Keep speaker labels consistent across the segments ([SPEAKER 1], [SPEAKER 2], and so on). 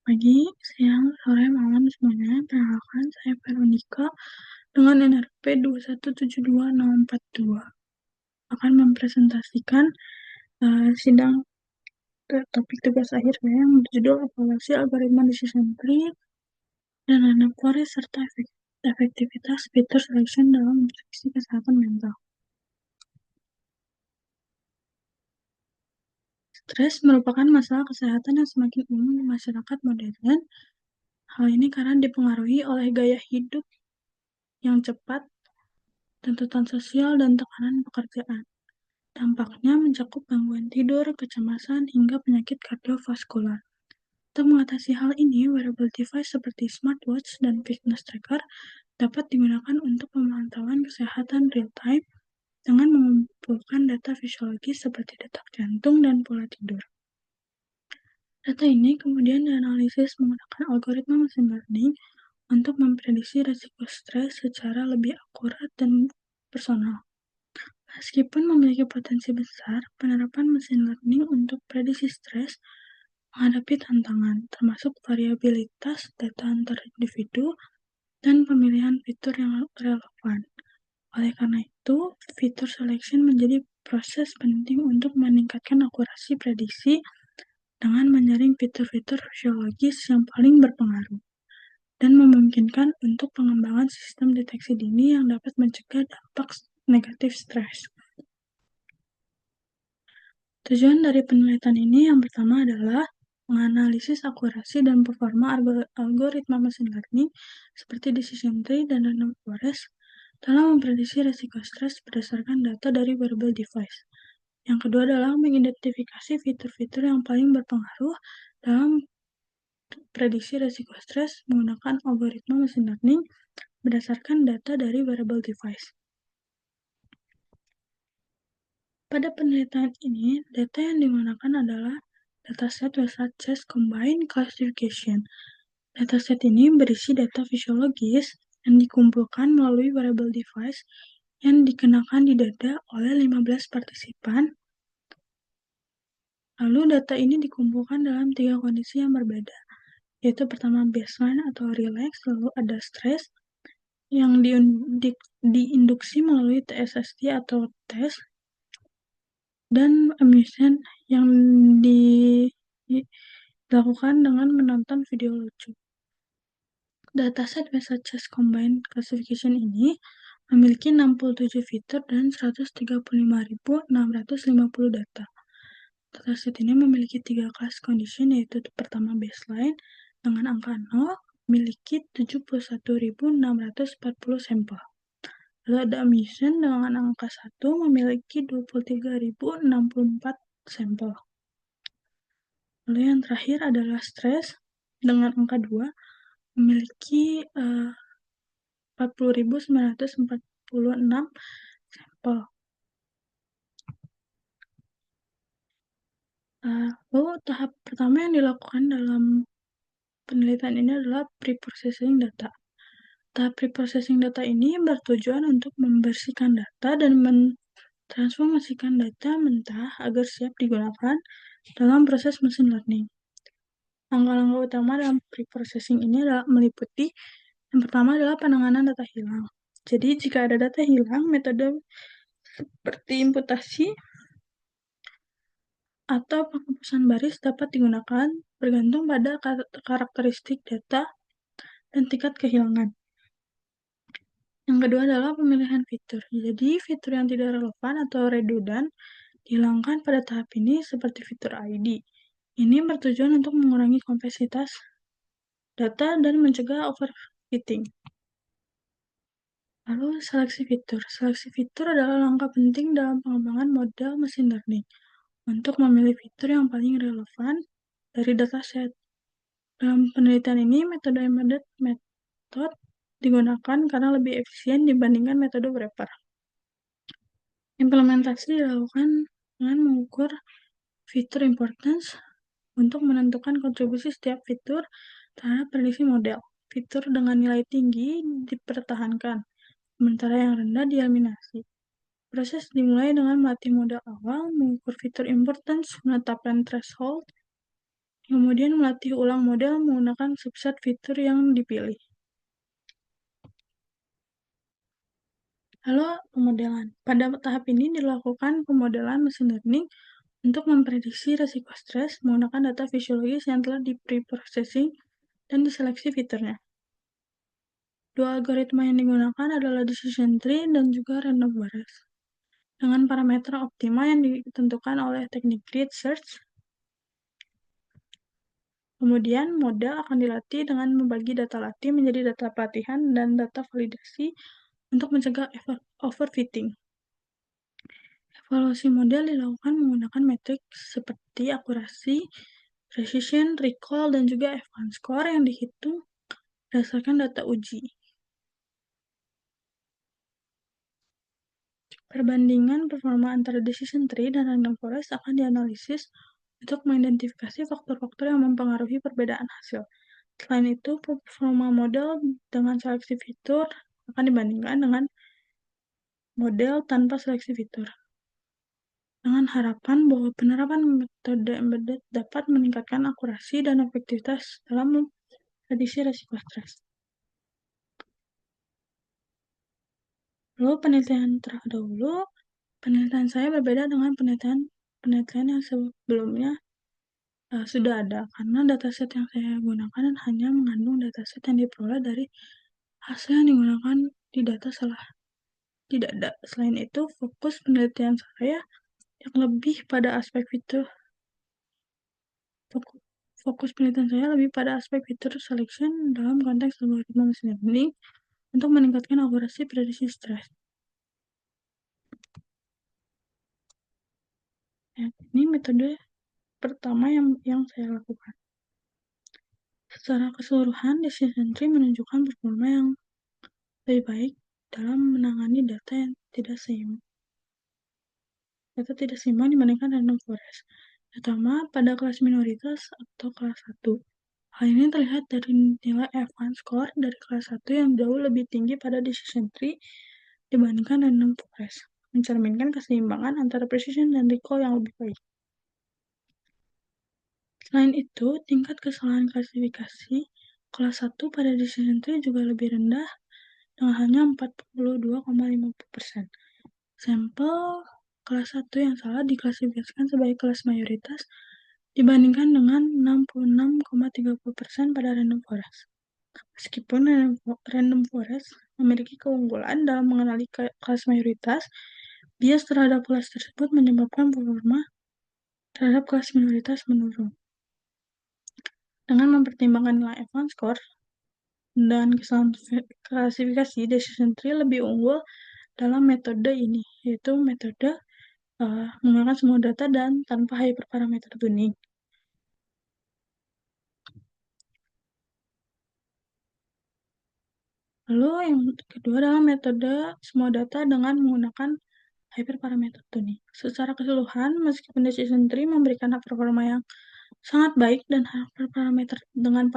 [SPEAKER 1] Pagi, siang, sore, malam semuanya. Perkenalkan, saya Veronica dengan NRP 2172042 akan mempresentasikan sidang topik tugas akhir saya yang berjudul evaluasi algoritma decision tree dan random forest serta efektivitas fitur selection dalam prediksi kesehatan mental. Stres merupakan masalah kesehatan yang semakin umum di masyarakat modern. Hal ini karena dipengaruhi oleh gaya hidup yang cepat, tuntutan sosial, dan tekanan pekerjaan. Dampaknya mencakup gangguan tidur, kecemasan, hingga penyakit kardiovaskular. Untuk mengatasi hal ini, wearable device seperti smartwatch dan fitness tracker dapat digunakan untuk pemantauan kesehatan real-time dengan mengumpulkan data fisiologis seperti detak jantung dan pola tidur. Data ini kemudian dianalisis menggunakan algoritma machine learning untuk memprediksi risiko stres secara lebih akurat dan personal. Meskipun memiliki potensi besar, penerapan mesin learning untuk prediksi stres menghadapi tantangan, termasuk variabilitas data antar individu dan pemilihan fitur yang relevan. Oleh karena itu, fitur selection menjadi proses penting untuk meningkatkan akurasi prediksi dengan menyaring fitur-fitur fisiologis yang paling berpengaruh dan memungkinkan untuk pengembangan sistem deteksi dini yang dapat mencegah dampak negatif stres. Tujuan dari penelitian ini yang pertama adalah menganalisis akurasi dan performa algoritma machine learning seperti decision tree dan random forest dalam memprediksi risiko stres berdasarkan data dari wearable device. Yang kedua adalah mengidentifikasi fitur-fitur yang paling berpengaruh dalam prediksi risiko stres menggunakan algoritma machine learning berdasarkan data dari wearable device. Pada penelitian ini, data yang digunakan adalah dataset Western Chest Combined Classification. Dataset ini berisi data fisiologis yang dikumpulkan melalui wearable device yang dikenakan di dada oleh 15 partisipan. Lalu data ini dikumpulkan dalam 3 kondisi yang berbeda, yaitu pertama baseline atau relax, lalu ada stress yang diinduksi melalui TSST atau tes, dan amusement yang dilakukan dengan menonton video lucu. Dataset Western Chest Combined Classification ini memiliki 67 fitur dan 135.650 data. Dataset ini memiliki 3 kelas condition, yaitu pertama baseline dengan angka 0 memiliki 71.640 sampel. Lalu ada amusement dengan angka 1 memiliki 23.064 sampel. Lalu yang terakhir adalah stress dengan angka 2 memiliki 40.946 sampel. Lalu tahap pertama yang dilakukan dalam penelitian ini adalah pre-processing data. Tahap pre-processing data ini bertujuan untuk membersihkan data dan mentransformasikan data mentah agar siap digunakan dalam proses machine learning. Langkah-langkah utama dalam pre-processing ini adalah meliputi yang pertama adalah penanganan data hilang. Jadi, jika ada data hilang, metode seperti imputasi atau penghapusan baris dapat digunakan bergantung pada karakteristik data dan tingkat kehilangan. Yang kedua adalah pemilihan fitur. Jadi, fitur yang tidak relevan atau redundant dihilangkan pada tahap ini seperti fitur ID. Ini bertujuan untuk mengurangi kompleksitas data dan mencegah overfitting. Lalu, seleksi fitur. Seleksi fitur adalah langkah penting dalam pengembangan model machine learning untuk memilih fitur yang paling relevan dari dataset. Dalam penelitian ini, metode embedded method digunakan karena lebih efisien dibandingkan metode wrapper. Implementasi dilakukan dengan mengukur fitur importance untuk menentukan kontribusi setiap fitur terhadap prediksi model. Fitur dengan nilai tinggi dipertahankan, sementara yang rendah dieliminasi. Proses dimulai dengan melatih model awal, mengukur fitur importance, menetapkan threshold, Kemudian melatih ulang model menggunakan subset fitur yang dipilih. Lalu pemodelan. Pada tahap ini dilakukan pemodelan mesin learning untuk memprediksi resiko stres menggunakan data fisiologis yang telah di-pre-processing dan diseleksi fiturnya. Dua algoritma yang digunakan adalah decision tree dan juga random forest. Dengan parameter optima yang ditentukan oleh teknik grid search, kemudian model akan dilatih dengan membagi data latih menjadi data pelatihan dan data validasi untuk mencegah overfitting. Evaluasi model dilakukan menggunakan metrik seperti akurasi, precision, recall, dan juga F1 score yang dihitung berdasarkan data uji. Perbandingan performa antara decision tree dan random forest akan dianalisis untuk mengidentifikasi faktor-faktor yang mempengaruhi perbedaan hasil. Selain itu, performa model dengan seleksi fitur akan dibandingkan dengan model tanpa seleksi fitur, dengan harapan bahwa penerapan metode embedded dapat meningkatkan akurasi dan efektivitas dalam memprediksi risiko stres. Lalu penelitian terdahulu, penelitian saya berbeda dengan penelitian yang sebelumnya sudah ada, karena dataset yang saya gunakan hanya mengandung dataset yang diperoleh dari hasil yang digunakan di data salah. Tidak ada. Selain itu, fokus penelitian saya yang lebih pada aspek fitur. Fokus penelitian saya lebih pada aspek fitur selection dalam konteks algoritma machine learning untuk meningkatkan akurasi prediksi stres. Ya, ini metode pertama yang saya lakukan. Secara keseluruhan, decision tree menunjukkan performa yang lebih baik dalam menangani data yang tidak seimbang dibandingkan random forest, terutama pada kelas minoritas atau kelas 1. Hal ini terlihat dari nilai F1 score dari kelas 1 yang jauh lebih tinggi pada decision tree dibandingkan random forest, mencerminkan keseimbangan antara precision dan recall yang lebih baik. Selain itu, tingkat kesalahan klasifikasi kelas 1 pada decision tree juga lebih rendah dengan hanya 42,50%. Sampel kelas 1 yang salah diklasifikasikan sebagai kelas mayoritas dibandingkan dengan 66,30% pada random forest. Meskipun random forest memiliki keunggulan dalam mengenali kelas mayoritas, bias terhadap kelas tersebut menyebabkan performa terhadap kelas minoritas menurun. Dengan mempertimbangkan nilai F1 score dan kesalahan klasifikasi, decision tree lebih unggul dalam metode ini, yaitu metode menggunakan semua data dan tanpa hyperparameter tuning. Lalu yang kedua adalah metode semua data dengan menggunakan hyperparameter tuning. Secara keseluruhan, meskipun decision tree memberikan performa yang sangat baik dan hyperparameter dengan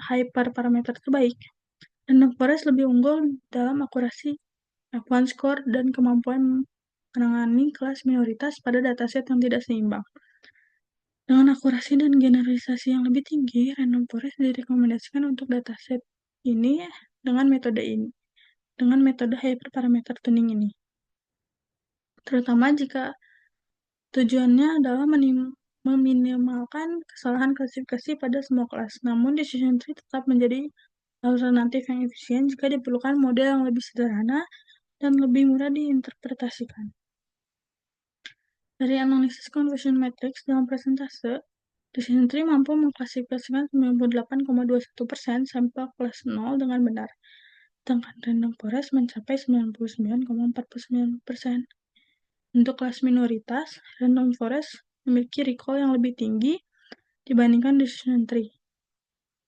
[SPEAKER 1] hyperparameter terbaik, random forest lebih unggul dalam akurasi F1 score dan kemampuan menangani kelas minoritas pada dataset yang tidak seimbang. Dengan akurasi dan generalisasi yang lebih tinggi, random forest direkomendasikan untuk dataset ini dengan metode hyperparameter tuning ini. Terutama jika tujuannya adalah meminimalkan kesalahan klasifikasi pada semua kelas. Namun, decision tree tetap menjadi alternatif yang efisien jika diperlukan model yang lebih sederhana dan lebih mudah diinterpretasikan. Dari analisis conversion matrix dalam persentase, decision tree mampu mengklasifikasikan 98,21% sampel kelas 0 dengan benar, sedangkan random forest mencapai 99,49%. Untuk kelas minoritas, random forest memiliki recall yang lebih tinggi dibandingkan decision tree,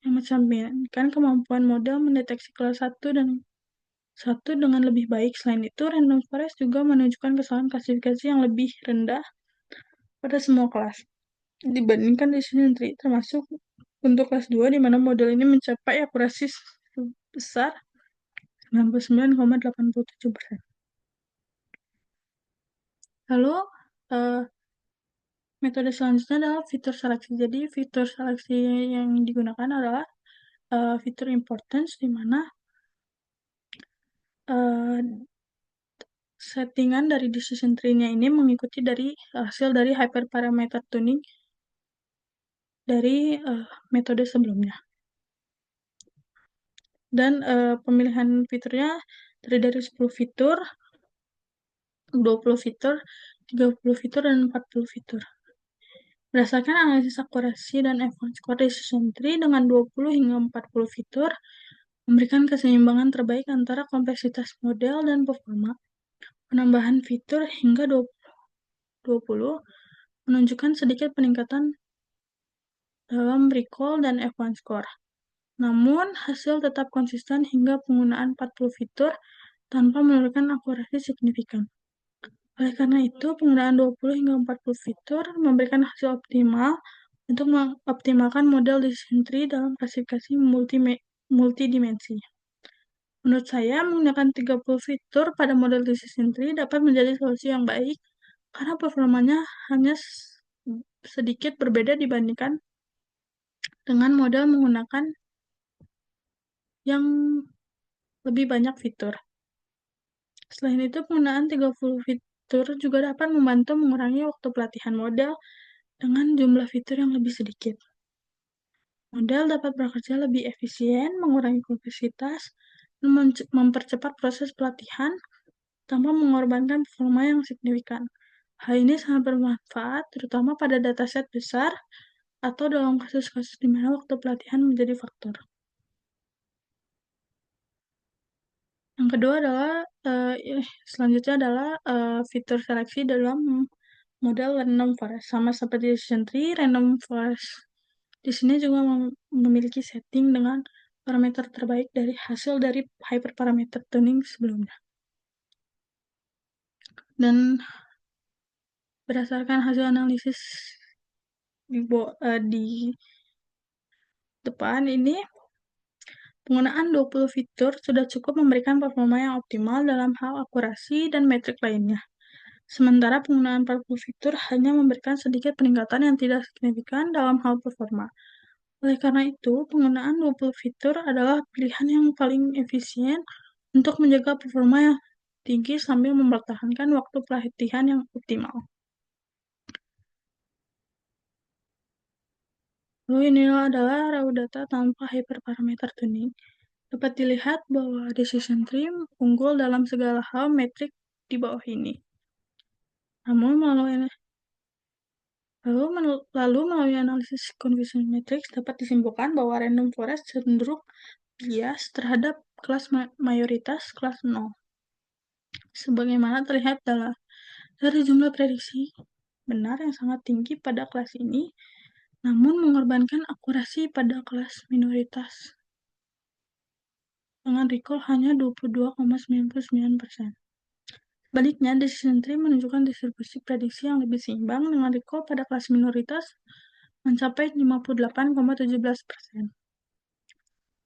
[SPEAKER 1] yang mencerminkan kemampuan model mendeteksi kelas 1 dengan lebih baik. Selain itu, random forest juga menunjukkan kesalahan klasifikasi yang lebih rendah pada semua kelas dibandingkan decision tree, termasuk untuk kelas 2, di mana model ini mencapai akurasi sebesar 99,87%. Lalu, Metode selanjutnya adalah fitur seleksi. Jadi fitur seleksi yang digunakan adalah, fitur importance di mana, eee, settingan dari decision tree-nya ini mengikuti dari hasil dari hyperparameter tuning dari, metode sebelumnya. Dan, pemilihan fiturnya terdiri dari 10 fitur, 20 fitur, 30 fitur, dan 40 fitur. Berdasarkan analisis akurasi dan advanced score decision tree dengan 20 hingga 40 fitur, memberikan keseimbangan terbaik antara kompleksitas model dan performa. Penambahan fitur hingga 20 menunjukkan sedikit peningkatan dalam recall dan advanced score. Namun, hasil tetap konsisten hingga penggunaan 40 fitur tanpa menurunkan akurasi signifikan. Oleh karena itu, penggunaan 20 hingga 40 fitur memberikan hasil optimal untuk mengoptimalkan model decision tree dalam klasifikasi multidimensi. Menurut saya, menggunakan 30 fitur pada model decision tree dapat menjadi solusi yang baik karena performanya hanya sedikit berbeda dibandingkan dengan model menggunakan yang lebih banyak fitur. Selain itu, penggunaan 30 fitur juga dapat membantu mengurangi waktu pelatihan model dengan jumlah fitur yang lebih sedikit. Model dapat bekerja lebih efisien, mengurangi kompleksitas, dan mempercepat proses pelatihan tanpa mengorbankan performa yang signifikan. Hal ini sangat bermanfaat, terutama pada dataset besar atau dalam kasus-kasus di mana waktu pelatihan menjadi faktor. Yang kedua adalah, selanjutnya adalah, fitur seleksi dalam model random forest. Sama seperti decision tree, random forest di sini juga memiliki setting dengan parameter terbaik dari hasil dari hyperparameter tuning sebelumnya. Dan berdasarkan hasil analisis di depan ini, penggunaan 20 fitur sudah cukup memberikan performa yang optimal dalam hal akurasi dan metrik lainnya. Sementara penggunaan 40 fitur hanya memberikan sedikit peningkatan yang tidak signifikan dalam hal performa. Oleh karena itu, penggunaan 20 fitur adalah pilihan yang paling efisien untuk menjaga performa yang tinggi sambil mempertahankan waktu pelatihan yang optimal. Lalu ini adalah raw data tanpa hyperparameter tuning. Dapat dilihat bahwa decision tree unggul dalam segala hal metrik di bawah ini. Namun melalui analisis confusion matrix dapat disimpulkan bahwa random forest cenderung bias terhadap kelas mayoritas kelas 0. Sebagaimana terlihat dari jumlah prediksi benar yang sangat tinggi pada kelas ini, namun mengorbankan akurasi pada kelas minoritas dengan recall hanya 22,99%. Sebaliknya, decision tree menunjukkan distribusi prediksi yang lebih seimbang dengan recall pada kelas minoritas mencapai 58,17%.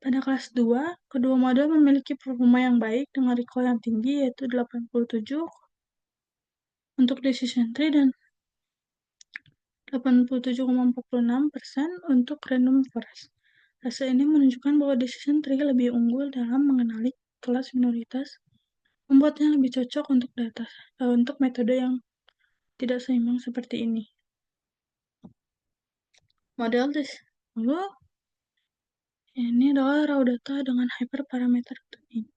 [SPEAKER 1] Pada kelas 2, kedua model memiliki performa yang baik dengan recall yang tinggi yaitu 87 untuk decision tree dan 87,46% untuk random forest. Hasil ini menunjukkan bahwa decision tree lebih unggul dalam mengenali kelas minoritas, membuatnya lebih cocok untuk metode yang tidak seimbang seperti ini. Lalu ini adalah raw data dengan hyperparameter tuning.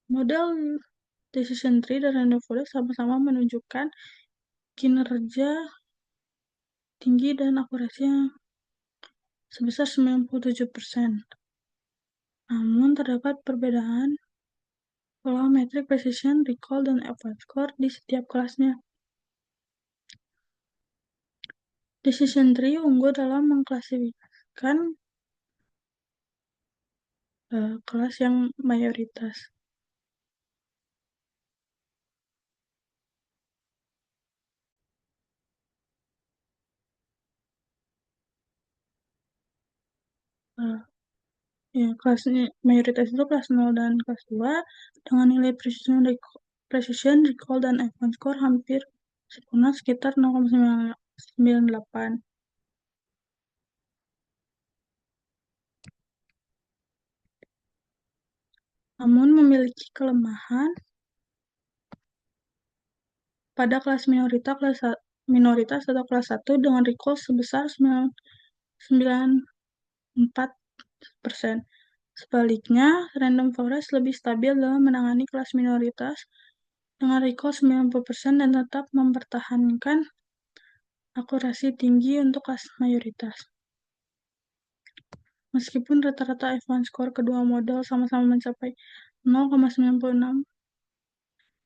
[SPEAKER 1] Model decision tree dan random forest sama-sama menunjukkan kinerja tinggi dan akurasinya sebesar 97%. Namun terdapat perbedaan pola metrik precision, recall, dan advanced score di setiap kelasnya. Decision tree unggul dalam mengklasifikasikan kelas yang mayoritas. Kelasnya mayoritas itu kelas 0 dan kelas 2 dengan nilai precision precision, recall, dan advanced score hampir sempurna sekitar 0,98. Namun memiliki kelemahan pada kelas minoritas atau kelas 1 dengan recall sebesar 94%. Sebaliknya, random forest lebih stabil dalam menangani kelas minoritas dengan recall 90% dan tetap mempertahankan akurasi tinggi untuk kelas mayoritas. Meskipun rata-rata advanced score kedua model sama-sama mencapai 0,96,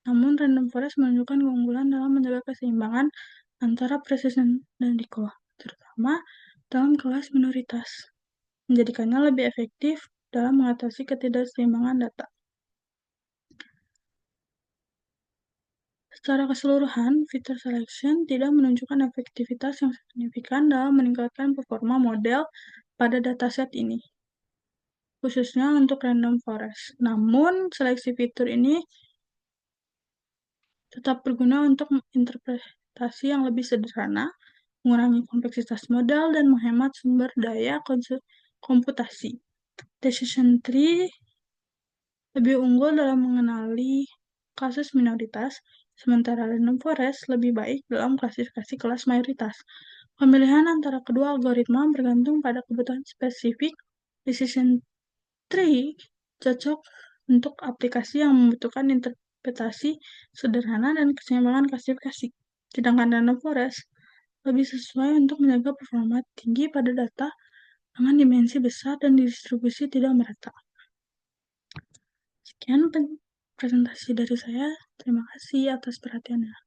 [SPEAKER 1] namun random forest menunjukkan keunggulan dalam menjaga keseimbangan antara precision dan recall, terutama dalam kelas minoritas, menjadikannya lebih efektif dalam mengatasi ketidakseimbangan data. Secara keseluruhan, feature selection tidak menunjukkan efektivitas yang signifikan dalam meningkatkan performa model pada dataset ini, khususnya untuk random forest. Namun, seleksi fitur ini tetap berguna untuk interpretasi yang lebih sederhana, mengurangi kompleksitas model, dan menghemat sumber daya komputasi. Decision tree lebih unggul dalam mengenali kasus minoritas, sementara random forest lebih baik dalam klasifikasi kelas mayoritas. Pemilihan antara kedua algoritma bergantung pada kebutuhan spesifik. Decision tree cocok untuk aplikasi yang membutuhkan interpretasi sederhana dan keseimbangan klasifikasi. Sedangkan random forest lebih sesuai untuk menjaga performa tinggi pada data dengan dimensi besar dan distribusi tidak merata. Sekian presentasi dari saya. Terima kasih atas perhatiannya.